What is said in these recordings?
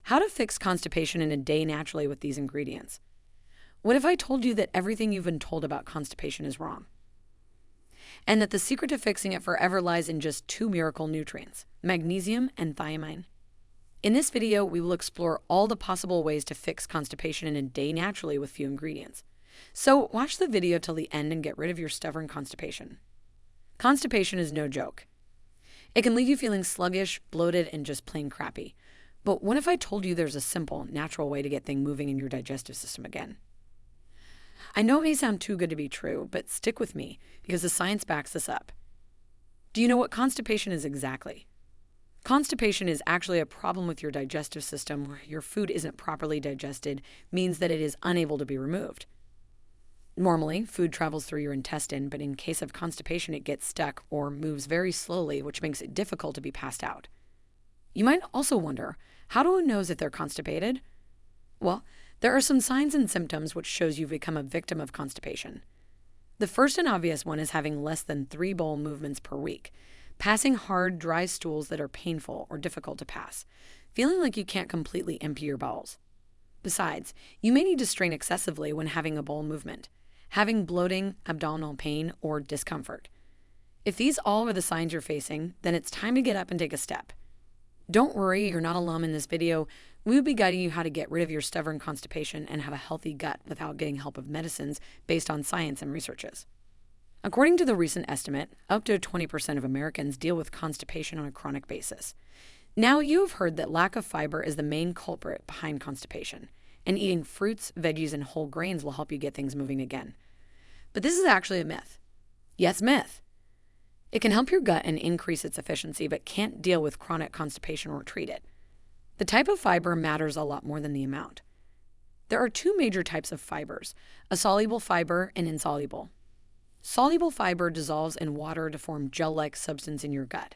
How to fix constipation in a day naturally with these ingredients. What if I told you that everything you've been told about constipation is wrong? And that the secret to fixing it forever lies in just two miracle nutrients, magnesium and thiamine. In this video, we will explore all the possible ways to fix constipation in a day naturally with few ingredients. So watch the video till the end and get rid of your stubborn constipation. Constipation is no joke. It can leave you feeling sluggish, bloated, and just plain crappy. But what if I told you there's a simple, natural way to get things moving in your digestive system again? I know it may sound too good to be true, but stick with me because the science backs this up. Do you know what constipation is exactly? Constipation is actually a problem with your digestive system where your food isn't properly digested, means that it is unable to be removed. Normally, food travels through your intestine, but in case of constipation, it gets stuck or moves very slowly, which makes it difficult to be passed out. You might also wonder, how do one know that they're constipated? Well, there are some signs and symptoms which shows you've become a victim of constipation. The first and obvious one is having less than 3 bowel movements per week, passing hard, dry stools that are painful or difficult to pass, feeling like you can't completely empty your bowels. Besides, you may need to strain excessively when having a bowel movement, having bloating, abdominal pain, or discomfort. If these all are the signs you're facing, then it's time to get up and take a step. Don't worry, you're not alone in this video. We will be guiding you how to get rid of your stubborn constipation and have a healthy gut without getting help of medicines based on science and researches. According to the recent estimate, up to 20% of Americans deal with constipation on a chronic basis. Now, you have heard that lack of fiber is the main culprit behind constipation, and eating fruits, veggies, and whole grains will help you get things moving again. But this is actually a myth. Yes, myth. It can help your gut and increase its efficiency, but can't deal with chronic constipation or treat it. The type of fiber matters a lot more than the amount. There are 2 major types of fibers, a soluble fiber and insoluble. Soluble fiber dissolves in water to form gel-like substance in your gut.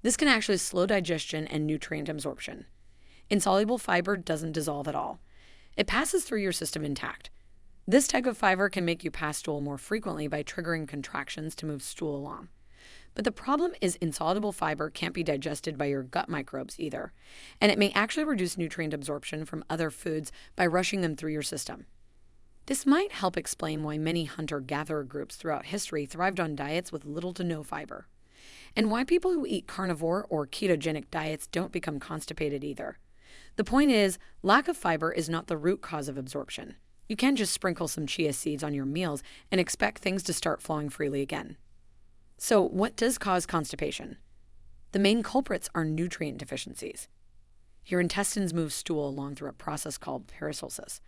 This can actually slow digestion and nutrient absorption. Insoluble fiber doesn't dissolve at all. It passes through your system intact. This type of fiber can make you pass stool more frequently by triggering contractions to move stool along. But the problem is insoluble fiber can't be digested by your gut microbes either, and it may actually reduce nutrient absorption from other foods by rushing them through your system. This might help explain why many hunter-gatherer groups throughout history thrived on diets with little to no fiber, and why people who eat carnivore or ketogenic diets don't become constipated either. The point is, lack of fiber is not the root cause of absorption. You can't just sprinkle some chia seeds on your meals and expect things to start flowing freely again. So, what does cause constipation? The main culprits are nutrient deficiencies. Your intestines move stool along through a process called peristalsis.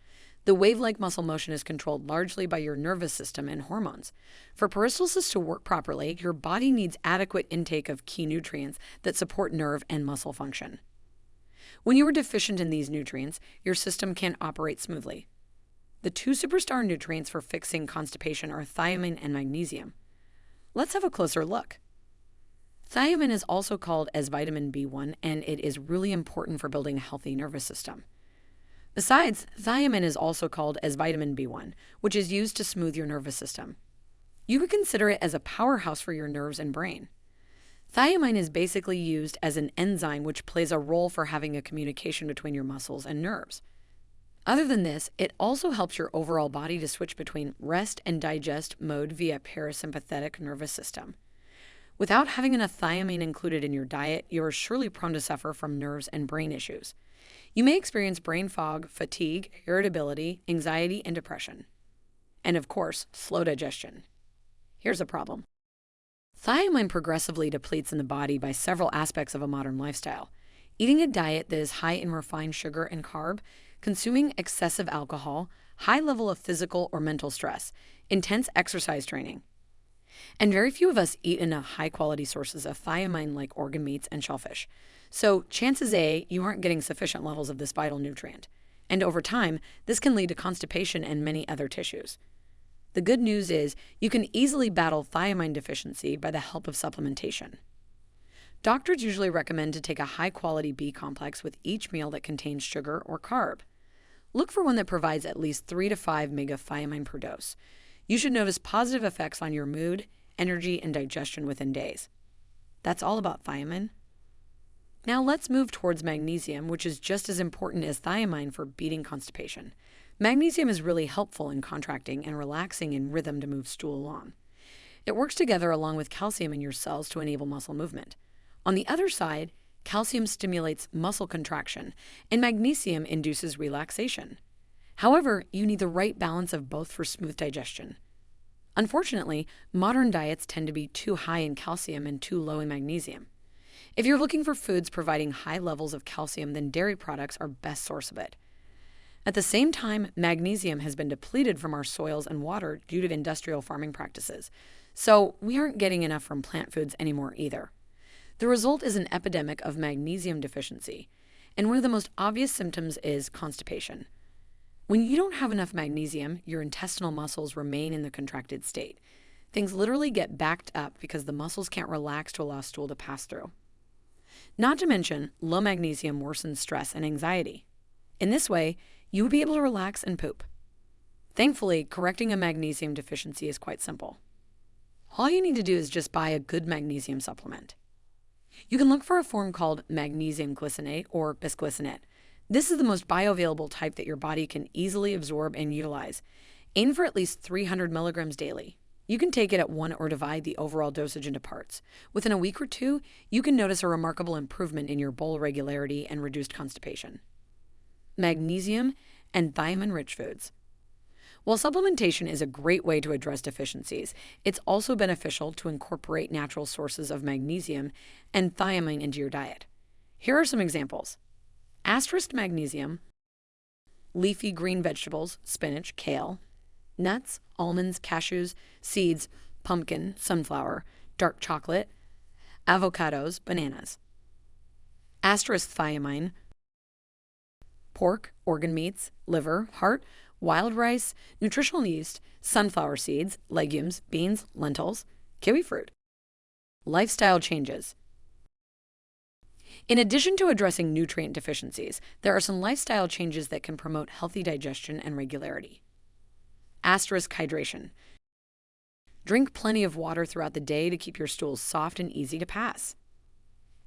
The wave-like muscle motion is controlled largely by your nervous system and hormones. For peristalsis to work properly, your body needs adequate intake of key nutrients that support nerve and muscle function. When you are deficient in these nutrients, your system can't operate smoothly. The 2 superstar nutrients for fixing constipation are thiamine and magnesium. Let's have a closer look. Thiamine is also called as vitamin B1, and it is really important for building a healthy nervous system. Besides, thiamine is also called as vitamin B1, which is used to smooth your nervous system. You could consider it as a powerhouse for your nerves and brain. Thiamine is basically used as an enzyme which plays a role for having a communication between your muscles and nerves. Other than this, it also helps your overall body to switch between rest and digest mode via parasympathetic nervous system. Without having enough thiamine included in your diet, you are surely prone to suffer from nerves and brain issues. You may experience brain fog, fatigue, irritability, anxiety, and depression. And of course, slow digestion. Here's a problem. Thiamine progressively depletes in the body by several aspects of a modern lifestyle. Eating a diet that is high in refined sugar and carb, consuming excessive alcohol, high level of physical or mental stress, intense exercise training. And very few of us eat enough high-quality sources of thiamine like organ meats and shellfish. So chances A, you aren't getting sufficient levels of this vital nutrient. And over time, this can lead to constipation and many other tissues. The good news is you can easily battle thiamine deficiency by the help of supplementation. Doctors usually recommend to take a high-quality B complex with each meal that contains sugar or carb. Look for one that provides at least 3 to 5 mg of thiamine per dose. You should notice positive effects on your mood, energy, and digestion within days. That's all about thiamine. Now let's move towards magnesium, which is just as important as thiamine for beating constipation. Magnesium is really helpful in contracting and relaxing in rhythm to move stool along. It works together along with calcium in your cells to enable muscle movement. On the other side, calcium stimulates muscle contraction, and magnesium induces relaxation. However, you need the right balance of both for smooth digestion. Unfortunately, modern diets tend to be too high in calcium and too low in magnesium. If you're looking for foods providing high levels of calcium, then dairy products are best source of it. At the same time, magnesium has been depleted from our soils and water due to industrial farming practices, so we aren't getting enough from plant foods anymore either. The result is an epidemic of magnesium deficiency, and one of the most obvious symptoms is constipation. When you don't have enough magnesium, your intestinal muscles remain in the contracted state. Things literally get backed up because the muscles can't relax to allow stool to pass through. Not to mention, low magnesium worsens stress and anxiety. In this way, you would be able to relax and poop. Thankfully, correcting a magnesium deficiency is quite simple. All you need to do is just buy a good magnesium supplement. You can look for a form called magnesium glycinate or bisglycinate. This is the most bioavailable type that your body can easily absorb and utilize. Aim for at least 300 milligrams daily. You can take it at one or divide the overall dosage into parts. Within a week or two, you can notice a remarkable improvement in your bowel regularity and reduced constipation. Magnesium and thiamine-rich foods. While supplementation is a great way to address deficiencies, it's also beneficial to incorporate natural sources of magnesium and thiamine into your diet. Here are some examples. Asterisk magnesium, leafy green vegetables, spinach, kale, nuts, almonds, cashews, seeds, pumpkin, sunflower, dark chocolate, avocados, bananas. Asterisk thiamine, pork, organ meats, liver, heart, wild rice, nutritional yeast, sunflower seeds, legumes, beans, lentils, kiwi fruit. Lifestyle changes. In addition to addressing nutrient deficiencies, there are some lifestyle changes that can promote healthy digestion and regularity. Asterisk hydration. Drink plenty of water throughout the day to keep your stools soft and easy to pass.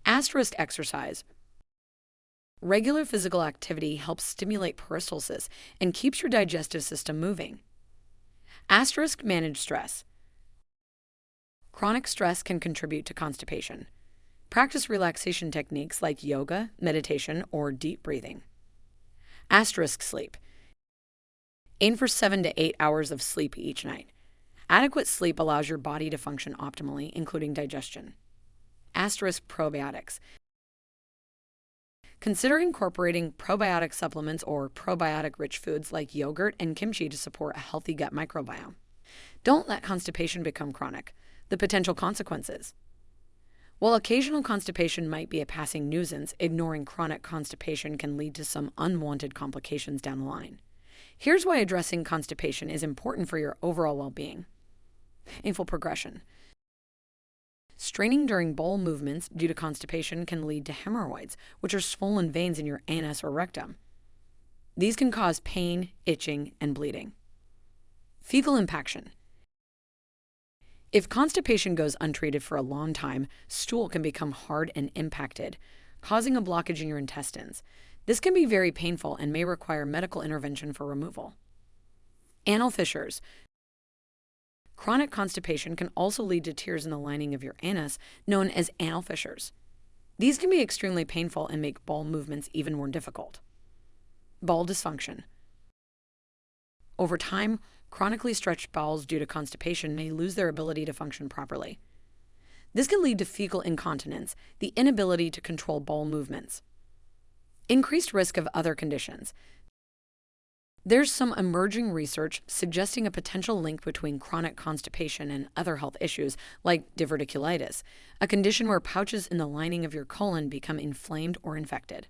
Asterisk exercise. Regular physical activity helps stimulate peristalsis and keeps your digestive system moving. Asterisk manage stress. Chronic stress can contribute to constipation. Practice relaxation techniques like yoga, meditation, or deep breathing. Asterisk sleep. Aim for 7 to 8 hours of sleep each night. Adequate sleep allows your body to function optimally, including digestion. Asterisk probiotics. Consider incorporating probiotic supplements or probiotic-rich foods like yogurt and kimchi to support a healthy gut microbiome. Don't let constipation become chronic. The potential consequences. While occasional constipation might be a passing nuisance, ignoring chronic constipation can lead to some unwanted complications down the line. Here's why addressing constipation is important for your overall well-being. Painful progression. Straining during bowel movements due to constipation can lead to hemorrhoids, which are swollen veins in your anus or rectum. These can cause pain, itching, and bleeding. Fecal impaction. If constipation goes untreated for a long time, stool can become hard and impacted, causing a blockage in your intestines. This can be very painful and may require medical intervention for removal. Anal fissures. Chronic constipation can also lead to tears in the lining of your anus, known as anal fissures. These can be extremely painful and make bowel movements even more difficult. Bowel dysfunction. Over time, chronically stretched bowels due to constipation may lose their ability to function properly. This can lead to fecal incontinence, the inability to control bowel movements. Increased risk of other conditions. There's some emerging research suggesting a potential link between chronic constipation and other health issues like diverticulitis, a condition where pouches in the lining of your colon become inflamed or infected.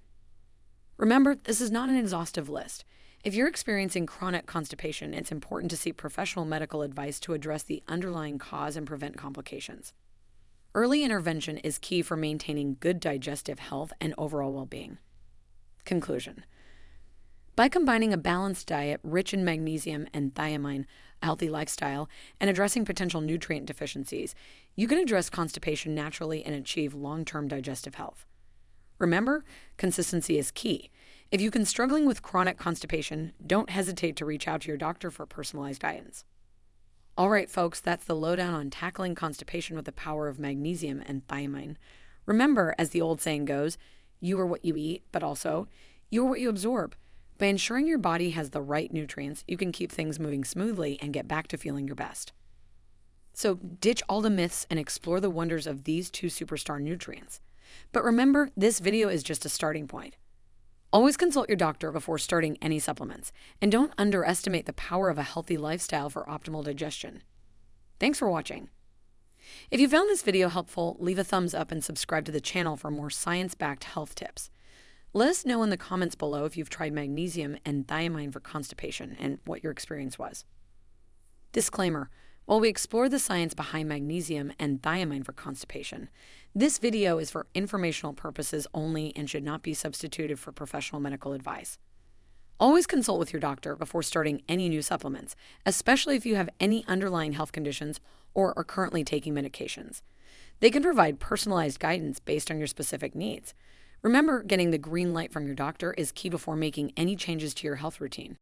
Remember, this is not an exhaustive list. If you're experiencing chronic constipation, it's important to seek professional medical advice to address the underlying cause and prevent complications. Early intervention is key for maintaining good digestive health and overall well-being. Conclusion. By combining a balanced diet rich in magnesium and thiamine, a healthy lifestyle, and addressing potential nutrient deficiencies, you can address constipation naturally and achieve long-term digestive health. Remember, consistency is key. If you've been struggling with chronic constipation, don't hesitate to reach out to your doctor for personalized guidance. All right, folks, that's the lowdown on tackling constipation with the power of magnesium and thiamine. Remember, as the old saying goes, you are what you eat, but also you are what you absorb. By ensuring your body has the right nutrients, you can keep things moving smoothly and get back to feeling your best. So ditch all the myths and explore the wonders of these two superstar nutrients. But remember, this video is just a starting point. Always consult your doctor before starting any supplements, and don't underestimate the power of a healthy lifestyle for optimal digestion. Thanks for watching. If you found this video helpful, leave a thumbs up and subscribe to the channel for more science-backed health tips. Let us know in the comments below if you've tried magnesium and thiamine for constipation and what your experience was. Disclaimer: while we explore the science behind magnesium and thiamine for constipation, this video is for informational purposes only and should not be substituted for professional medical advice. Always consult with your doctor before starting any new supplements, especially if you have any underlying health conditions or are currently taking medications. They can provide personalized guidance based on your specific needs. Remember, getting the green light from your doctor is key before making any changes to your health routine.